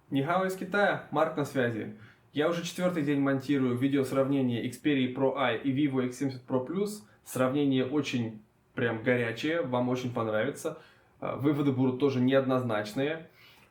Нихао из Китая, Марк на связи. Я уже четвертый день монтирую видео сравнение Xperia Pro I и Vivo X70 Pro Plus. Сравнение очень прям горячее, вам очень понравится. Выводы будут тоже неоднозначные.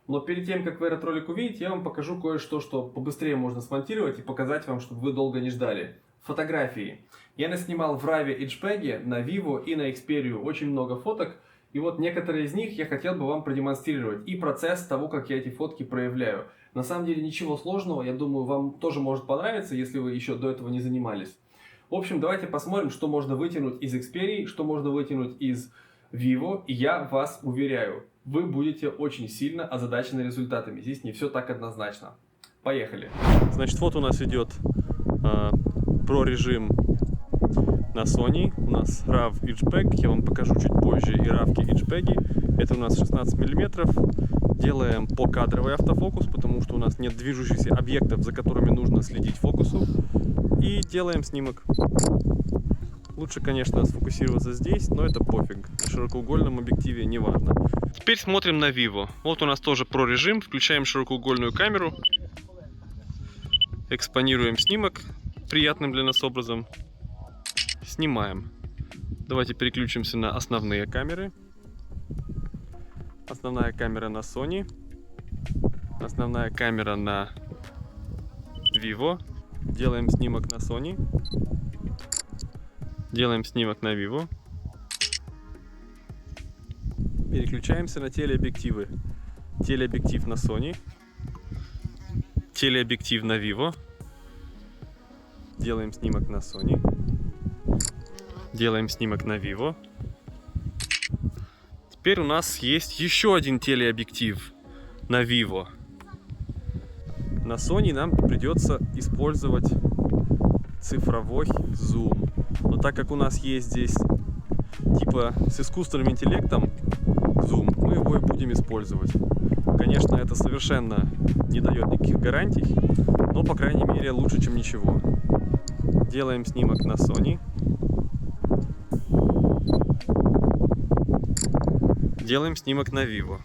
Но перед тем, как вы этот ролик увидите, я вам покажу кое-что, что побыстрее можно смонтировать и показать вам, чтобы вы долго не ждали. Фотографии. Я наснимал в RAW и JPEG на Vivo и на Xperia очень много фоток. И вот некоторые из них я хотел бы вам продемонстрировать. И процесс того, как я эти фотки проявляю. На самом деле ничего сложного, я думаю, вам тоже может понравиться, если вы еще до этого не занимались. В общем, давайте посмотрим, что можно вытянуть из Xperia, что можно вытянуть из Vivo. И я вас уверяю, вы будете очень сильно озадачены результатами. Здесь не все так однозначно. Поехали. Значит, вот у нас идет Pro режим на Sony. У нас RAW и JPEG. Я вам покажу чуть позже и RAW, и JPEG. Это у нас 16 мм. Делаем покадровый автофокус, потому что у нас нет движущихся объектов, за которыми нужно следить фокусу. И делаем снимок. Лучше, конечно, сфокусироваться здесь, но это пофиг. На широкоугольном объективе не важно. Теперь смотрим на Vivo. Вот у нас тоже Pro режим. Включаем широкоугольную камеру. Экспонируем снимок приятным для нас образом. Снимаем. Давайте переключимся на основные камеры. Основная камера на Sony. Основная камера на Vivo. Делаем снимок на Sony. Делаем снимок на Vivo. Переключаемся на телеобъективы. Телеобъектив на Sony. Телеобъектив на Vivo. Делаем снимок на Sony. Делаем снимок на Vivo. Теперь у нас есть еще один телеобъектив на Vivo. На Sony нам придется использовать цифровой зум. Но так как у нас есть здесь типа с искусственным интеллектом зум, мы его и будем использовать. Конечно, это совершенно не дает никаких гарантий, но по крайней мере лучше, чем ничего. Делаем снимок на Sony. Делаем снимок на Vivo.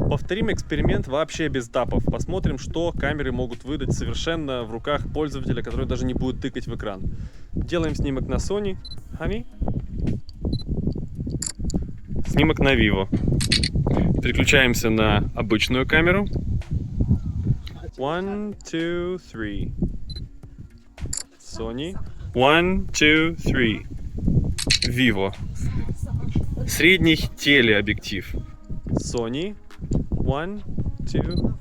Повторим эксперимент вообще без тапов. Посмотрим, что камеры могут выдать совершенно в руках пользователя, который даже не будет тыкать в экран. Делаем снимок на Sony. Honey. Снимок на Vivo. Переключаемся на обычную камеру. 1, 2, 3. Sony. 1, 2, 3. Vivo. Средний телеобъектив. Sony. 1, 2,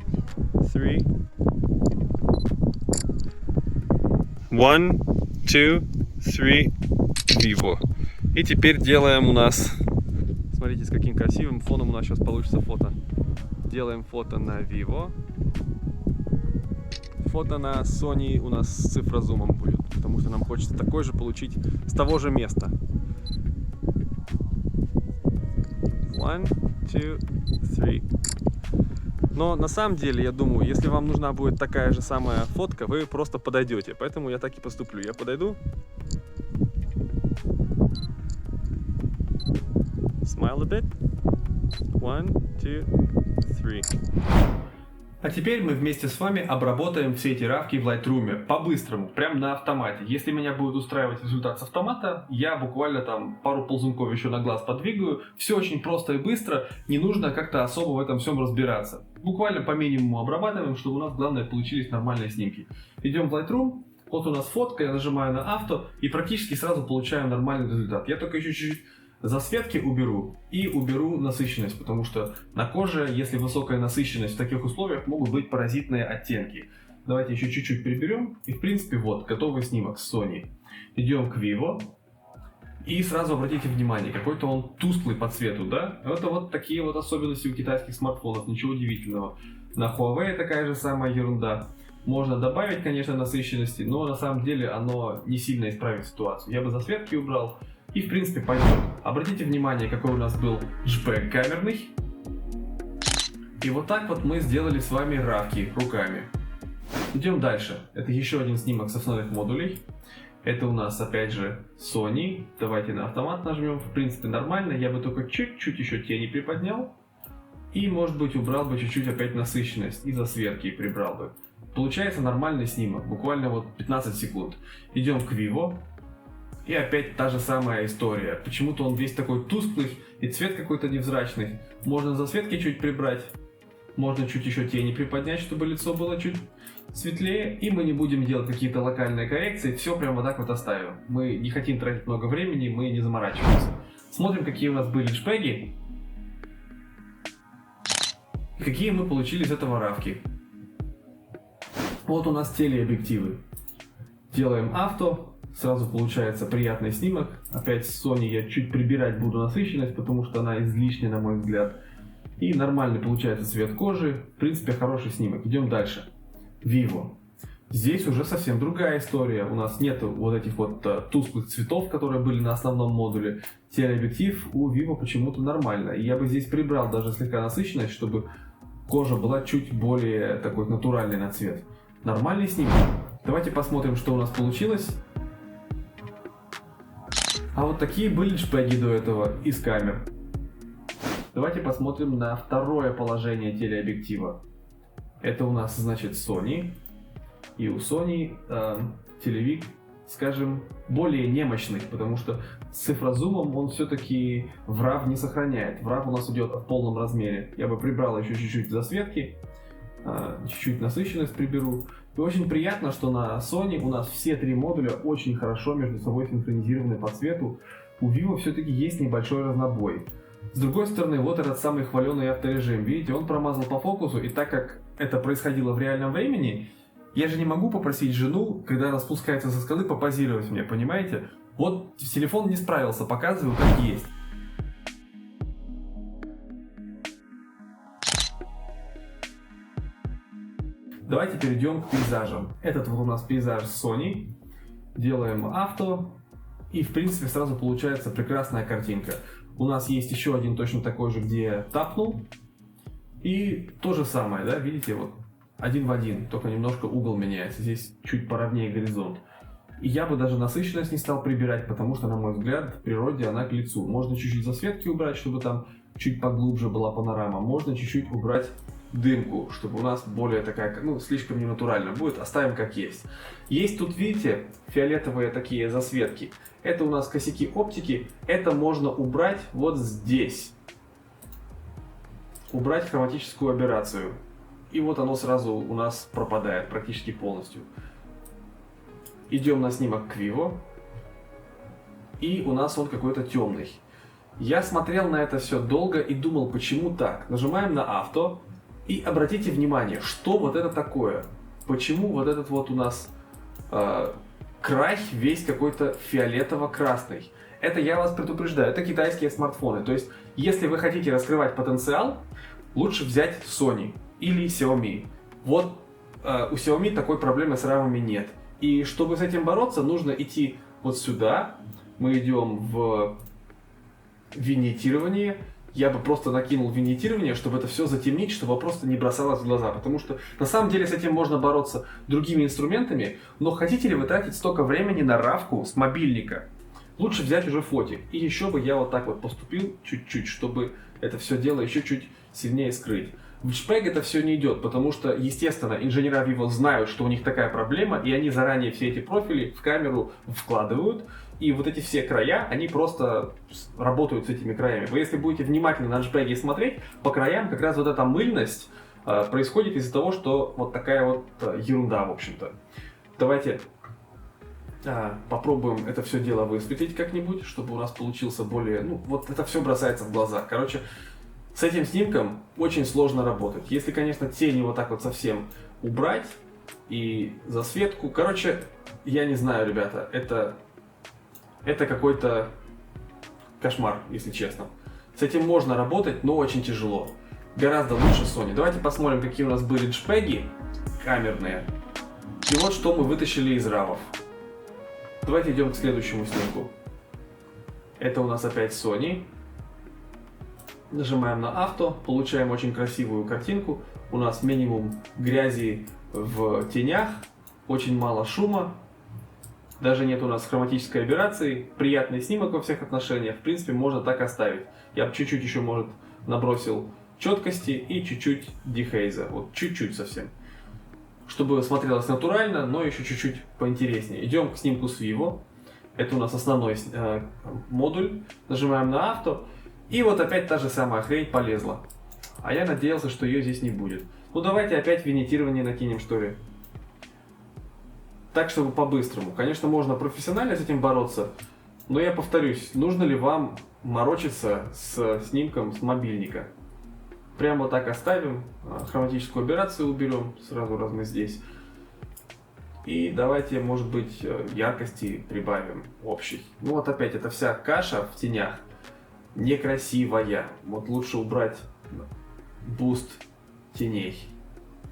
3. 1, 2, 3. Vivo. И теперь делаем у нас... Смотрите, с каким красивым фоном у нас сейчас получится фото. Делаем фото на Vivo. Фото на Sony у нас с цифрозумом будет, потому что нам хочется такой же получить с того же места. 1, 2, 3. Но на самом деле, я думаю, если вам нужна будет такая же самая фотка, вы просто подойдете. Поэтому я так и поступлю. Я подойду. Smile a bit. 1, 2, 3. А теперь мы вместе с вами обработаем все эти равки в Lightroom по-быстрому, прям на автомате. Если меня будет устраивать результат с автомата, я буквально там пару ползунков еще на глаз подвигаю. Все очень просто и быстро, не нужно как-то особо в этом всем разбираться. Буквально по минимуму обрабатываем, чтобы у нас главное получились нормальные снимки. Идем в Lightroom, вот у нас фотка, я нажимаю на авто и практически сразу получаем нормальный результат. Я только еще чуть-чуть засветки уберу и уберу насыщенность, потому что на коже, если высокая насыщенность в таких условиях, могут быть паразитные оттенки. Давайте еще чуть-чуть приберем. И в принципе вот, готовый снимок с Sony. Идем к Vivo. И сразу обратите внимание, какой-то он тусклый по цвету, да? Это вот такие вот особенности у китайских смартфонов, ничего удивительного. На Huawei такая же самая ерунда. Можно добавить, конечно, насыщенности, но на самом деле оно не сильно исправит ситуацию. Я бы засветки убрал. И в принципе пойдет. Обратите внимание, какой у нас был JPEG камерный. И вот так вот мы сделали с вами равки руками. Идем дальше. Это еще один снимок с основных модулей. Это у нас опять же Sony. Давайте на автомат нажмем. В принципе нормально. Я бы только чуть-чуть еще тени приподнял. И, может быть, убрал бы чуть-чуть опять насыщенность и засветки прибрал бы. Получается нормальный снимок, буквально вот 15 секунд. Идем к Vivo. И опять та же самая история. Почему-то он весь такой тусклый и цвет какой-то невзрачный. Можно засветки чуть прибрать. Можно чуть еще тени приподнять, чтобы лицо было чуть светлее. И мы не будем делать какие-то локальные коррекции. Все прямо вот так вот оставим. Мы не хотим тратить много времени, мы не заморачиваемся. Смотрим, какие у нас были JPEG. И какие мы получили из этого равки. Вот у нас телеобъективы. Делаем авто. Сразу получается приятный снимок. Опять с Sony я чуть прибирать буду насыщенность, потому что она излишняя, на мой взгляд. И нормальный получается цвет кожи. В принципе, хороший снимок. Идем дальше. Vivo. Здесь уже совсем другая история. У нас нет вот этих вот тусклых цветов, которые были на основном модуле. Телеобъектив у Vivo почему-то нормально. И я бы здесь прибрал даже слегка насыщенность, чтобы кожа была чуть более такой натуральный на цвет. Нормальный снимок. Давайте посмотрим, что у нас получилось. А вот такие были JPEG до этого из камер. Давайте посмотрим на второе положение телеобъектива. Это у нас, значит, Sony. И у Sony телевик, скажем, более немощный, потому что с цифрозумом он все-таки в RAW не сохраняет. В RAW у нас идет в полном размере. Я бы прибрал еще чуть-чуть засветки, чуть-чуть насыщенность приберу. И очень приятно, что на Sony у нас все три модуля очень хорошо между собой синхронизированы по цвету. У Vivo все-таки есть небольшой разнобой. С другой стороны, вот этот самый хваленый авторежим. Видите, он промазал по фокусу, и так как это происходило в реальном времени, я же не могу попросить жену, когда она спускается со скалы, попозировать мне, понимаете? Вот телефон не справился, показываю как есть. Давайте перейдем к пейзажам. Этот вот у нас пейзаж Sony. Делаем авто. И в принципе сразу получается прекрасная картинка. У нас есть еще один точно такой же, где тапнул. И то же самое, да, видите, вот один в один, только немножко угол меняется. Здесь чуть поровнее горизонт. И я бы даже насыщенность не стал прибирать, потому что, на мой взгляд, в природе она к лицу. Можно чуть-чуть засветки убрать, чтобы там чуть поглубже была панорама. Можно чуть-чуть убрать дымку, чтобы у нас более такая, ну, слишком ненатурально будет. Оставим как есть. Есть тут, видите, фиолетовые такие засветки. Это у нас косяки оптики. Это можно убрать вот здесь. Убрать хроматическую аберрацию. И вот оно сразу у нас пропадает практически полностью. Идем на снимок к Vivo. И у нас он какой-то темный. Я смотрел на это все долго и думал, почему так. Нажимаем на авто. И обратите внимание, что вот это такое. Почему вот этот вот у нас край весь какой-то фиолетово-красный. Это я вас предупреждаю, это китайские смартфоны. То есть, если вы хотите раскрывать потенциал, лучше взять Sony или Xiaomi. Вот у Xiaomi такой проблемы с рамами нет. И чтобы с этим бороться, нужно идти вот сюда. Мы идем в виньетирование. Я бы просто накинул виньетирование, чтобы это все затемнить, чтобы просто не бросалось в глаза. Потому что на самом деле с этим можно бороться другими инструментами. Но хотите ли вы тратить столько времени на равку с мобильника? Лучше взять уже фотик. И еще бы я вот так вот поступил чуть-чуть, чтобы это все дело еще чуть сильнее скрыть. В JPEG это все не идет, потому что, естественно, инженера Vivo знают, что у них такая проблема, и они заранее все эти профили в камеру вкладывают, и вот эти все края, они просто работают с этими краями. Вы если будете внимательно на JPEG смотреть, по краям как раз вот эта мыльность происходит из-за того, что вот такая вот ерунда, в общем-то. Давайте попробуем это все дело высветлить как-нибудь, чтобы у нас получился более... Ну, вот это все бросается в глаза. Короче, с этим снимком очень сложно работать. Если, конечно, тени вот так вот совсем убрать и засветку. Короче, я не знаю, ребята, это какой-то кошмар, если честно. С этим можно работать, но очень тяжело. Гораздо лучше Sony. Давайте посмотрим, какие у нас были JPEG камерные. И вот что мы вытащили из равов. Давайте идем к следующему снимку. Это у нас опять Sony. Нажимаем на авто, получаем очень красивую картинку. У нас минимум грязи в тенях, очень мало шума. Даже нет у нас хроматической аберрации. Приятный снимок во всех отношениях. В принципе, можно так оставить. Я бы чуть-чуть еще, может, набросил четкости и чуть-чуть дехейза. Вот чуть-чуть совсем. Чтобы смотрелось натурально, но еще чуть-чуть поинтереснее. Идем к снимку с Vivo. Это у нас основной модуль. Нажимаем на авто. И вот опять та же самая хрень полезла. А я надеялся, что ее здесь не будет. Ну давайте опять винитирование накинем, что ли. Так, чтобы по-быстрому. Конечно, можно профессионально с этим бороться. Но я повторюсь, нужно ли вам морочиться с снимком с мобильника. Прямо вот так оставим. Хроматическую аберрацию уберем. Сразу раз мы здесь. И давайте, может быть, яркости прибавим общей. Ну вот опять, эта вся каша в тенях некрасивая. Вот лучше убрать буст теней.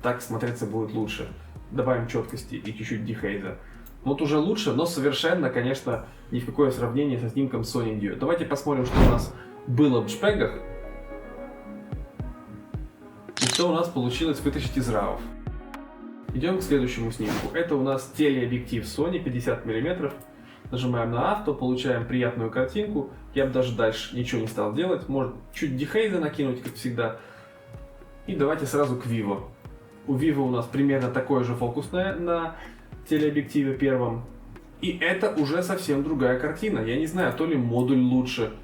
Так смотреться будет лучше. Добавим четкости и чуть-чуть дехейза. Вот уже лучше, но совершенно, конечно, ни в какое сравнение со снимком Sony Dio. Давайте посмотрим, что у нас было в JPEG-ах. И что у нас получилось вытащить из RAW. Идем к следующему снимку. Это у нас телеобъектив Sony 50 мм. Нажимаем на авто, получаем приятную картинку. Я бы даже дальше ничего не стал делать. Может чуть дехейза накинуть, как всегда. И давайте сразу к Vivo. У Vivo у нас примерно такое же фокусное на телеобъективе первом. И это уже совсем другая картина. Я не знаю, то ли модуль лучше,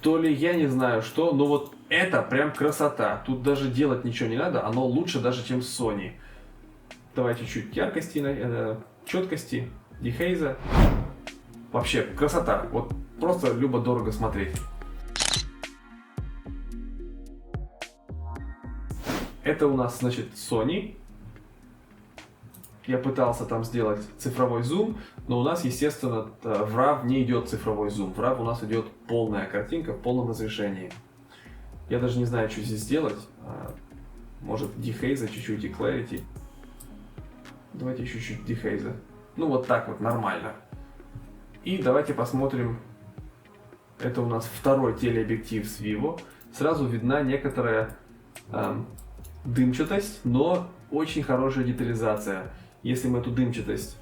то ли я не знаю что, но вот это прям красота. Тут даже делать ничего не надо, оно лучше даже, чем с Sony. Давайте чуть яркости, четкости, дехейза. Вообще красота. Вот просто любо-дорого смотреть. Это у нас, значит, Sony. Я пытался там сделать цифровой зум, но у нас, естественно, в RAW не идет цифровой зум. В RAW у нас идет полная картинка в полном разрешении. Я даже не знаю, что здесь сделать. Может, дехейза чуть-чуть и clarity. Давайте еще чуть-чуть дехейза. Ну, вот так вот, нормально. И давайте посмотрим. Это у нас второй телеобъектив с Vivo. Сразу видна некоторая дымчатость, но очень хорошая детализация. Если мы эту дымчатость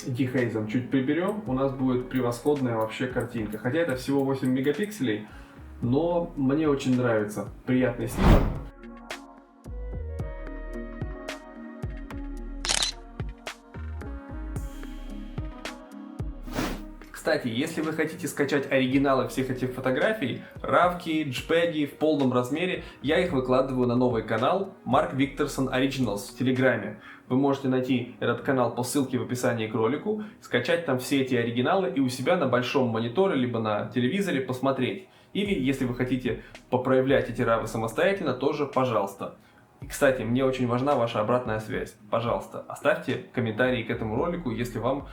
дехейзом чуть приберем, у нас будет превосходная вообще картинка. Хотя это всего 8 мегапикселей, но мне очень нравится. Приятный снимок. Кстати, если вы хотите скачать оригиналы всех этих фотографий, равки, JPEG в полном размере, я их выкладываю на новый канал Mark Victorson Originals в Телеграме. Вы можете найти этот канал по ссылке в описании к ролику, скачать там все эти оригиналы и у себя на большом мониторе, либо на телевизоре посмотреть. Или, если вы хотите попроявлять эти равы самостоятельно, тоже пожалуйста. И, кстати, мне очень важна ваша обратная связь. Пожалуйста, оставьте комментарии к этому ролику, если вам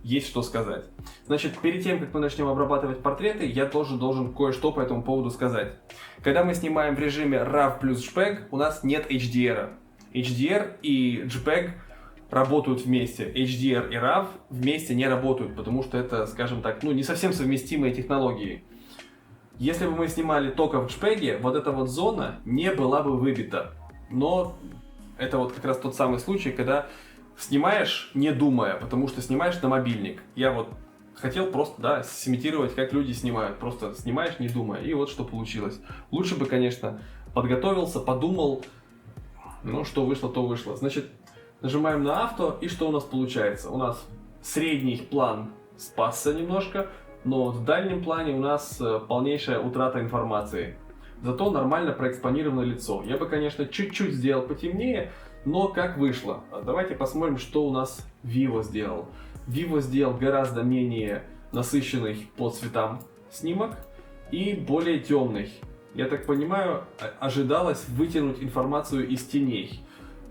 есть что сказать. Значит, перед тем, как мы начнем обрабатывать портреты, я тоже должен кое-что по этому поводу сказать. Когда мы снимаем в режиме RAW плюс JPEG, у нас нет HDR. HDR и JPEG работают вместе. HDR и RAW вместе не работают, потому что это, скажем так, не совсем совместимые технологии. Если бы мы снимали только в JPEG, вот эта вот зона не была бы выбита. Но это вот как раз тот самый случай, когда снимаешь не думая, потому что снимаешь на мобильник. Я вот хотел просто, сымитировать, как люди снимают. Просто снимаешь не думая, и вот что получилось. Лучше бы, конечно, подготовился, подумал, но что вышло, то вышло. Значит, нажимаем на авто, и что у нас получается? У нас средний план спасся немножко, но в дальнем плане у нас полнейшая утрата информации. Зато нормально проэкспонировано лицо. Я бы, конечно, чуть-чуть сделал потемнее, но как вышло. Давайте посмотрим, что у нас Vivo сделал. Vivo сделал гораздо менее насыщенный по цветам снимок и более темный. Я так понимаю, ожидалось вытянуть информацию из теней.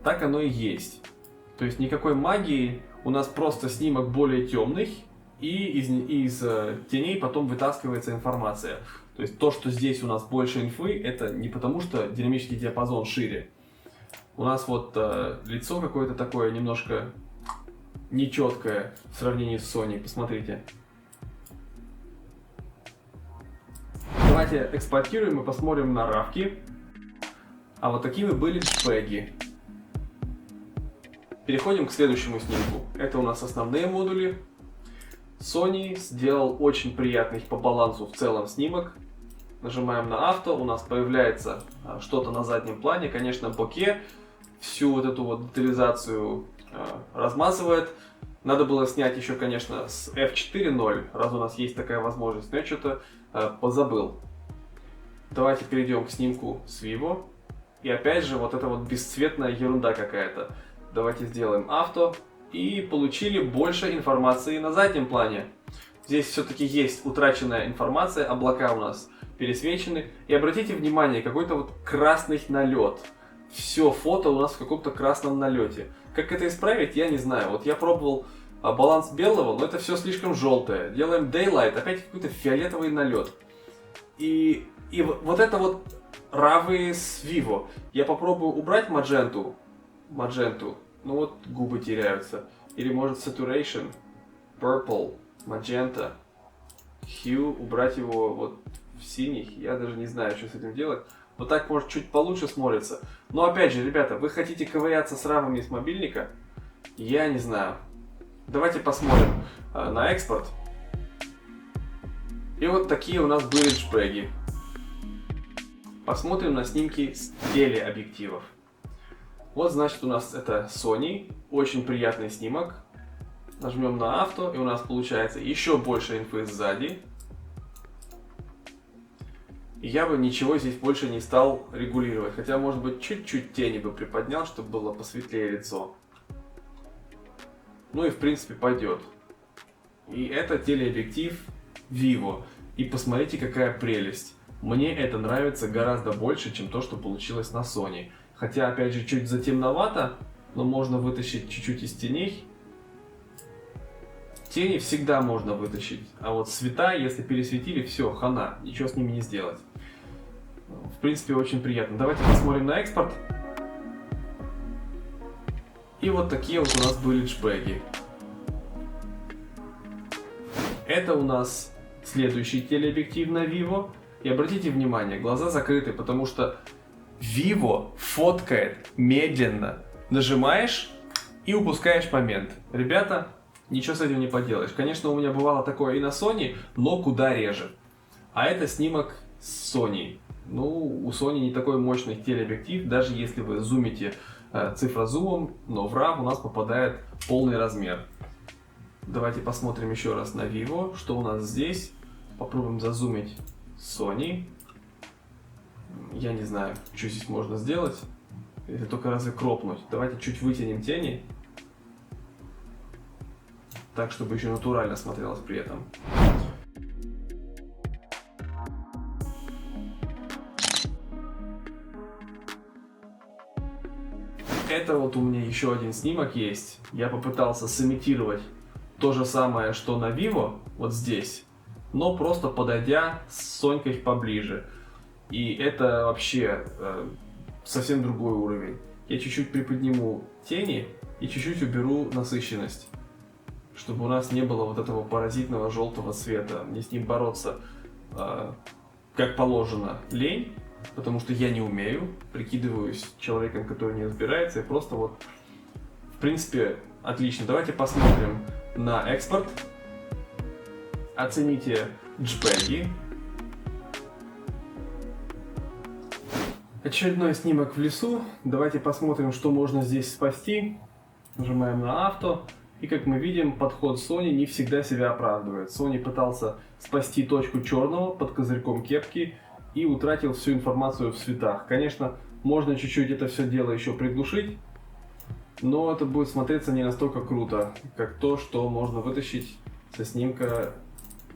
Так оно и есть. То есть никакой магии, у нас просто снимок более темный, и из теней потом вытаскивается информация. То есть то, что здесь у нас больше инфы, это не потому, что динамический диапазон шире. У нас вот лицо какое-то такое немножко нечеткое в сравнении с Sony. Посмотрите. Давайте экспортируем и посмотрим на равки. А вот такими были JPEG. Переходим к следующему снимку. Это у нас основные модули. Sony сделал очень приятный по балансу в целом снимок. Нажимаем на авто, у нас появляется что-то на заднем плане. Конечно, боке всю вот эту вот детализацию размазывает. Надо было снять еще, конечно, с F4.0, раз у нас есть такая возможность, но я что-то позабыл. Давайте перейдем к снимку с Vivo. И опять же, вот это вот бесцветная ерунда какая-то. Давайте сделаем авто. И получили больше информации на заднем плане. Здесь все-таки есть утраченная информация, облака у нас пересвечены. И обратите внимание, какой-то вот красный налет. Все фото у нас в каком-то красном налете. Как это исправить, я не знаю. Вот я пробовал баланс белого, но это все слишком желтое. Делаем Daylight, опять какой-то фиолетовый налет. И вот это вот равы с Vivo. Я попробую убрать мадженту. Ну вот губы теряются. Или может saturation, purple, magenta, hue, убрать его вот в синий. Я даже не знаю, что с этим делать. Вот так может чуть получше смотрится. Но опять же, ребята, вы хотите ковыряться с равами с мобильника? Я не знаю. Давайте посмотрим на экспорт. И вот такие у нас были JPEG. Посмотрим на снимки с телеобъективов. Вот, значит, у нас это Sony. Очень приятный снимок. Нажмем на авто, и у нас получается еще больше инфы сзади. И я бы ничего здесь больше не стал регулировать. Хотя, может быть, чуть-чуть тени бы приподнял, чтобы было посветлее лицо. Ну и, в принципе, пойдет. И это телеобъектив Vivo. И посмотрите, какая прелесть. Мне это нравится гораздо больше, чем то, что получилось на Sony. Хотя, опять же, чуть затемновато, но можно вытащить чуть-чуть из теней. Тени всегда можно вытащить, а вот цвета, если пересветили, все, хана, ничего с ними не сделать. В принципе, очень приятно. Давайте посмотрим на экспорт. И вот такие вот у нас были JPEG. Это у нас следующий телеобъектив на Vivo. И обратите внимание, глаза закрыты, потому что Vivo фоткает медленно. Нажимаешь и упускаешь момент. Ребята, ничего с этим не поделаешь. Конечно, у меня бывало такое и на Sony, но куда реже. А это снимок с Sony. Ну, у Sony не такой мощный телеобъектив, даже если вы зумите цифрозумом, но в RAW у нас попадает полный размер. Давайте посмотрим еще раз на Vivo, что у нас здесь. Попробуем зазумить Sony. Я не знаю, что здесь можно сделать. Если только разве кропнуть. Давайте чуть вытянем тени. Так, чтобы еще натурально смотрелось при этом. Это вот у меня еще один снимок есть. Я попытался сымитировать то же самое, что на Vivo, вот здесь, но просто подойдя с Сонькой поближе. И это вообще совсем другой уровень. Я чуть-чуть приподниму тени и чуть-чуть уберу насыщенность, чтобы у нас не было вот этого паразитного желтого цвета. Мне с ним бороться как положено лень, потому что я не умею, прикидываюсь человеком, который не разбирается, и просто вот, в принципе, отлично. Давайте посмотрим на экспорт. Оцените JPEG. Очередной снимок в лесу. Давайте посмотрим, что можно здесь спасти. Нажимаем на авто. И как мы видим, подход Sony не всегда себя оправдывает. Sony пытался спасти точку черного под козырьком кепки и утратил всю информацию в цветах. Конечно, можно чуть-чуть это все дело еще приглушить, но это будет смотреться не настолько круто, как то, что можно вытащить со снимка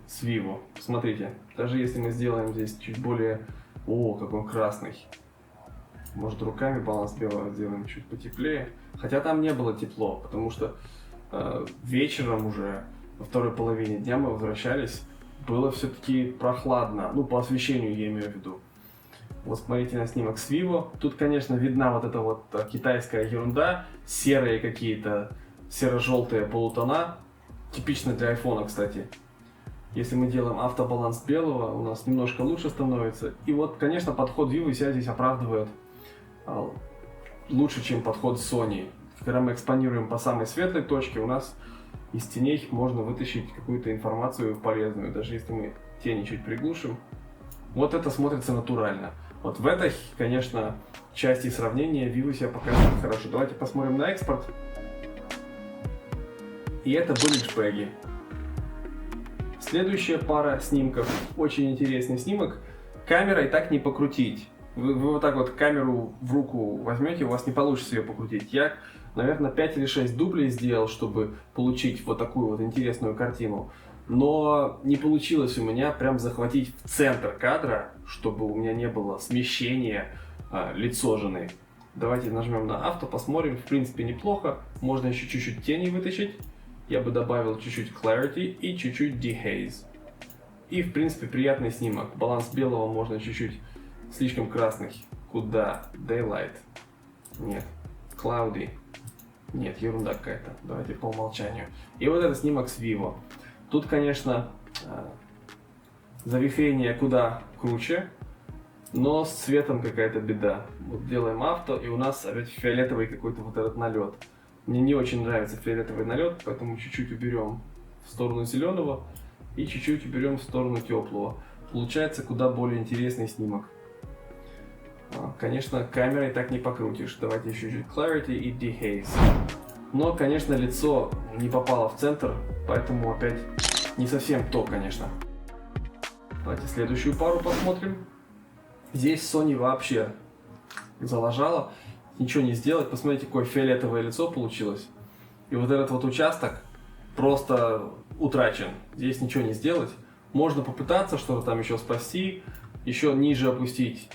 с Vivo. Смотрите, даже если мы сделаем здесь чуть более... О, какой он красный. Может, руками баланс белого сделаем чуть потеплее. Хотя там не было тепло, потому что вечером уже, во второй половине дня мы возвращались, было все-таки прохладно. Ну, по освещению я имею в виду. Вот смотрите на снимок с Vivo. Тут, конечно, видна вот эта вот китайская ерунда. Серые какие-то, серо-желтые полутона. Типично для айфона, кстати. Если мы делаем автобаланс белого, у нас немножко лучше становится. И вот, конечно, подход Vivo себя здесь оправдывает лучше, чем подход Sony. Когда мы экспонируем по самой светлой точке, у нас из теней можно вытащить какую-то информацию полезную. Даже если мы тени чуть приглушим, Вот это смотрится натурально. Вот в этой, конечно, части сравнения Vivo себя показывает хорошо. Давайте посмотрим на экспорт. И это были JPEG. Следующая пара снимков. Очень интересный снимок. Камерой так не покрутить. Вы вот так вот камеру в руку возьмете, у вас не получится ее покрутить. Я, наверное, 5 или 6 дублей сделал, чтобы получить вот такую вот интересную картину. Но не получилось у меня прям захватить в центр кадра, чтобы у меня не было смещения лицо жены. Давайте нажмем на авто, посмотрим. В принципе, неплохо. Можно еще чуть-чуть тени вытащить. Я бы добавил чуть-чуть clarity и чуть-чуть dehaze. И, в принципе, приятный снимок. Баланс белого можно чуть-чуть слишком красный. Куда? Daylight. Нет. Cloudy. Нет, ерунда какая-то. Давайте по умолчанию. И вот этот снимок с Vivo. Тут, конечно, завихрение куда круче, но с цветом какая-то беда. Вот делаем авто, и у нас опять фиолетовый какой-то вот этот налет. Мне не очень нравится фиолетовый налет, поэтому чуть-чуть уберем в сторону зеленого и чуть-чуть уберем в сторону теплого. Получается куда более интересный снимок. Конечно, камерой так не покрутишь. Давайте еще чуть clarity и dehaze. Но, конечно, лицо не попало в центр, поэтому опять не совсем то, конечно. Давайте следующую пару посмотрим. Здесь Sony вообще залажала. Ничего не сделать. Посмотрите, какое фиолетовое лицо получилось. И вот этот вот участок просто утрачен. Здесь ничего не сделать. Можно попытаться что-то там еще спасти, еще ниже опустить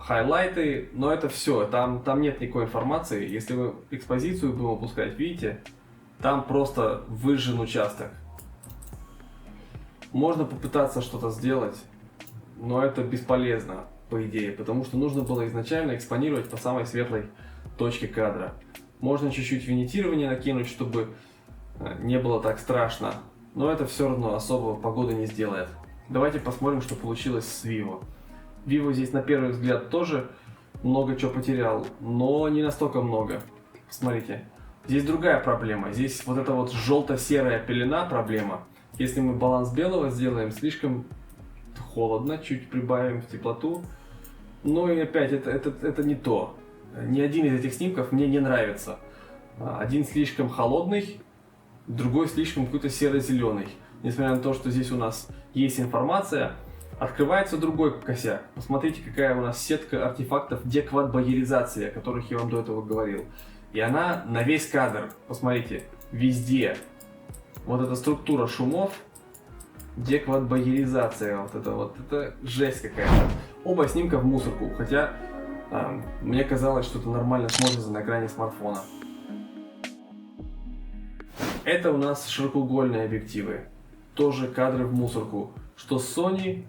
хайлайты, но это все. Там нет никакой информации. Если вы экспозицию будем опускать, видите, там просто выжжен участок. Можно попытаться что-то сделать, но это бесполезно, по идее, потому что нужно было изначально экспонировать по самой светлой точке кадра. Можно чуть-чуть винитирование накинуть, чтобы не было так страшно, но это все равно особо погоды не сделает. Давайте посмотрим, что получилось с Vivo. Vivo здесь на первый взгляд тоже много чего потерял, но не настолько много. Смотрите, здесь другая проблема. Здесь вот эта вот желто-серая пелена проблема. Если мы баланс белого сделаем, слишком холодно, чуть прибавим в теплоту. Ну и опять, это не то. Ни один из этих снимков мне не нравится. Один слишком холодный, другой слишком какой-то серо-зеленый. Несмотря на то, что здесь у нас есть информация, открывается другой косяк. Посмотрите, какая у нас сетка артефактов деквадбагеризации, о которых я вам до этого говорил. И она на весь кадр. Посмотрите, везде. Вот эта структура шумов, деквадбагеризация, вот это жесть какая-то. Оба снимка в мусорку, хотя мне казалось, что это нормально смотрится на экране смартфона. Это у нас широкоугольные объективы, тоже кадры в мусорку, что с Sony,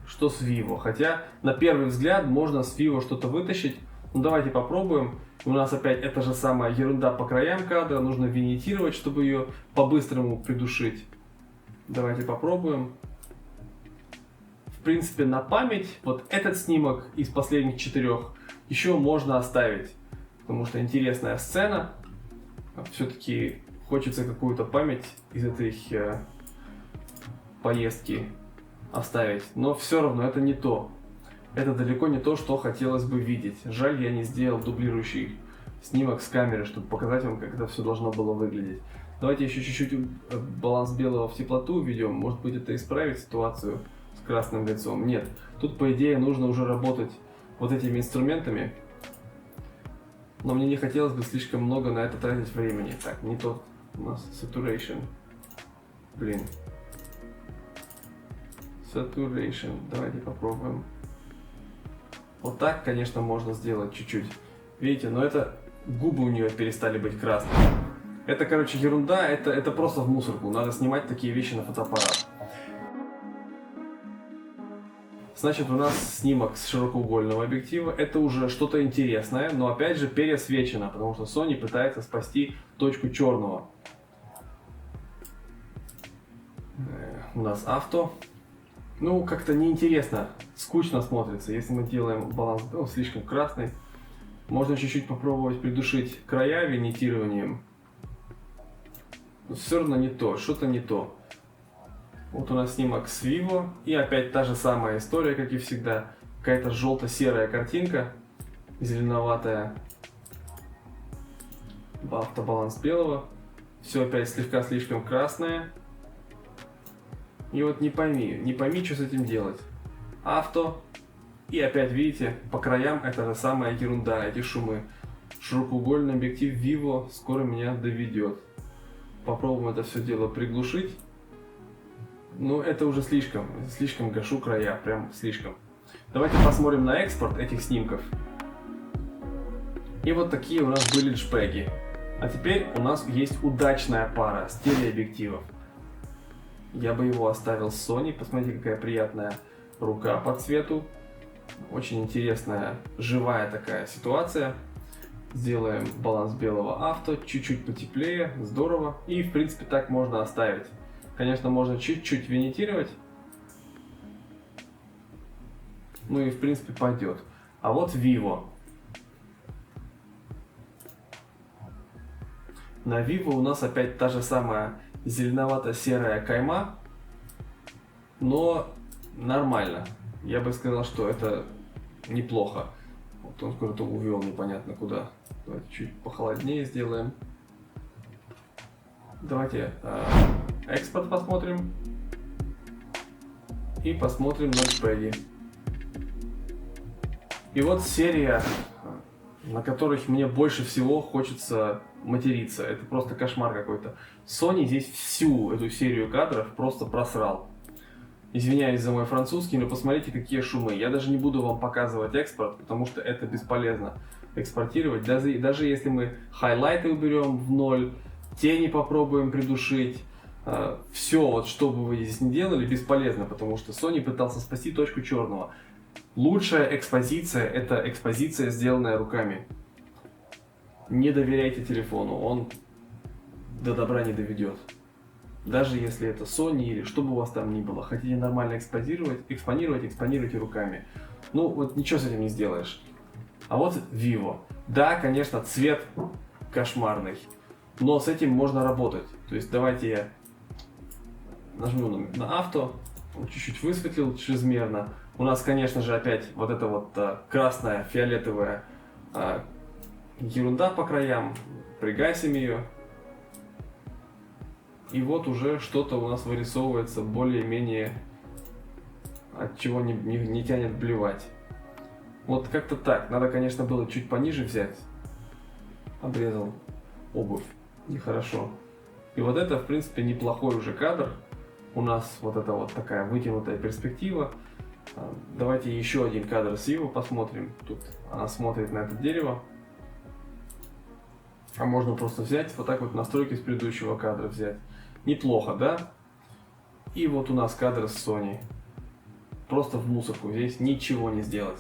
что с Vivo. Хотя на первый взгляд можно с Vivo что-то вытащить. Ну давайте попробуем. У нас опять эта же самая ерунда по краям кадра, нужно винитировать, чтобы ее по-быстрому придушить. Давайте попробуем. В принципе, на память вот этот снимок из последних 4 еще можно оставить, потому что интересная сцена. Все-таки хочется какую-то память из этой поездки оставить, но все равно это не то. Это далеко не то, что хотелось бы видеть. Жаль, я не сделал дублирующий снимок с камеры, чтобы показать вам, как это все должно было выглядеть. Давайте еще чуть-чуть баланс белого в теплоту введем. Может быть, это исправит ситуацию с красным лицом. Нет, тут по идее нужно уже работать вот этими инструментами. Но мне не хотелось бы слишком много на это тратить времени. Так, не тот у нас saturation. Блин. Saturation. Давайте попробуем. Вот так, конечно, можно сделать чуть-чуть. Видите, но это губы у нее перестали быть красными. Это, короче, ерунда, это просто в мусорку. Надо снимать такие вещи на фотоаппарат. Значит, у нас снимок с широкоугольного объектива. Это уже что-то интересное, но опять же пересвечено, потому что Sony пытается спасти точку черного. У нас авто. Ну, как-то неинтересно, скучно смотрится. Если мы делаем баланс слишком красный, можно чуть-чуть попробовать придушить края винитированием. Но все равно не то, что-то не то. Вот у нас снимок с Vivo. И опять та же самая история, как и всегда. Какая-то желто-серая картинка, зеленоватая. Автобаланс белого. Все опять слегка слишком красное. И вот не пойми, что с этим делать. Авто. И опять, видите, по краям это же самая ерунда, эти шумы. Широкоугольный объектив Vivo скоро меня доведет. Попробуем это все дело приглушить. Но это уже слишком гашу края, прям слишком. Давайте посмотрим на экспорт этих снимков. И вот такие у нас были JPEG. А теперь у нас есть удачная пара стереообъективов. Я бы его оставил с Sony. Посмотрите, какая приятная рука по цвету. Очень интересная, живая такая ситуация. Сделаем баланс белого авто, чуть-чуть потеплее, здорово. И в принципе так можно оставить. Конечно, можно чуть-чуть винитировать. Ну и в принципе пойдет. А вот Vivo. На Vivo у нас опять та же самая зеленовато-серая кайма, но нормально. Я бы сказал, что это неплохо. Вот он куда-то увел непонятно куда. Давайте чуть похолоднее сделаем. Давайте экспорт посмотрим. И посмотрим на JPEG. И вот серия, на которых мне больше всего хочется материться. Это просто кошмар какой-то. Sony здесь всю эту серию кадров просто просрал. Извиняюсь за мой французский, но посмотрите, какие шумы. Я даже не буду вам показывать экспорт, потому что это бесполезно экспортировать. Даже если мы хайлайты уберем в ноль, тени попробуем придушить, все, вот что бы вы здесь ни делали, бесполезно, потому что Sony пытался спасти точку черного. Лучшая экспозиция — это экспозиция, сделанная руками. Не доверяйте телефону, он до добра не доведет. Даже если это Sony или что бы у вас там ни было. Хотите нормально экспонируйте руками. Ну вот ничего с этим не сделаешь. А вот Vivo. Да, конечно, цвет кошмарный, но с этим можно работать. То есть давайте я нажму на авто, он чуть-чуть высветлил чрезмерно. У нас, конечно же, опять вот эта вот красная, фиолетовая ерунда по краям. Пригасим ее. И вот уже что-то у нас вырисовывается более-менее, от чего не тянет блевать. Вот как-то так. Надо, конечно, было чуть пониже взять. Обрезал обувь. Нехорошо. И вот это, в принципе, неплохой уже кадр. У нас вот это вот такая вытянутая перспектива. Давайте еще один кадр с Vivo посмотрим. Тут она смотрит на это дерево. А можно просто взять вот так вот настройки с предыдущего кадра взять. Неплохо, да? И вот у нас кадр с Sony. Просто в мусорку. Здесь ничего не сделать.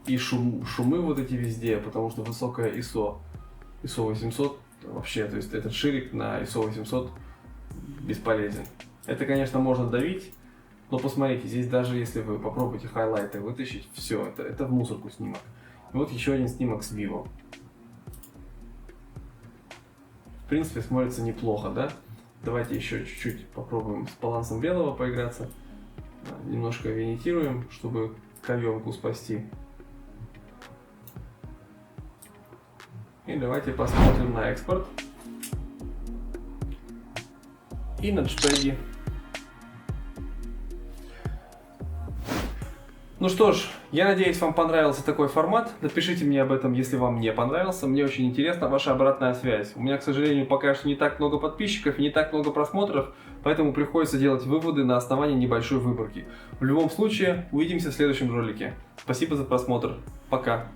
И шумы вот эти везде, потому что высокая ISO 800 вообще, то есть этот ширик на ISO 800 бесполезен. Это, конечно, можно давить, но посмотрите, здесь даже если вы попробуете хайлайты вытащить, все, это в мусорку снимок. И вот еще один снимок с Vivo. В принципе, смотрится неплохо, да? Давайте еще чуть-чуть попробуем с балансом белого поиграться. Немножко винитируем, чтобы каемку спасти. И давайте посмотрим на экспорт. И на JPEG. Ну что ж, я надеюсь, вам понравился такой формат. Напишите мне об этом, если вам не понравился. Мне очень интересна ваша обратная связь. У меня, к сожалению, пока что не так много подписчиков и не так много просмотров, поэтому приходится делать выводы на основании небольшой выборки. В любом случае, увидимся в следующем ролике. Спасибо за просмотр. Пока.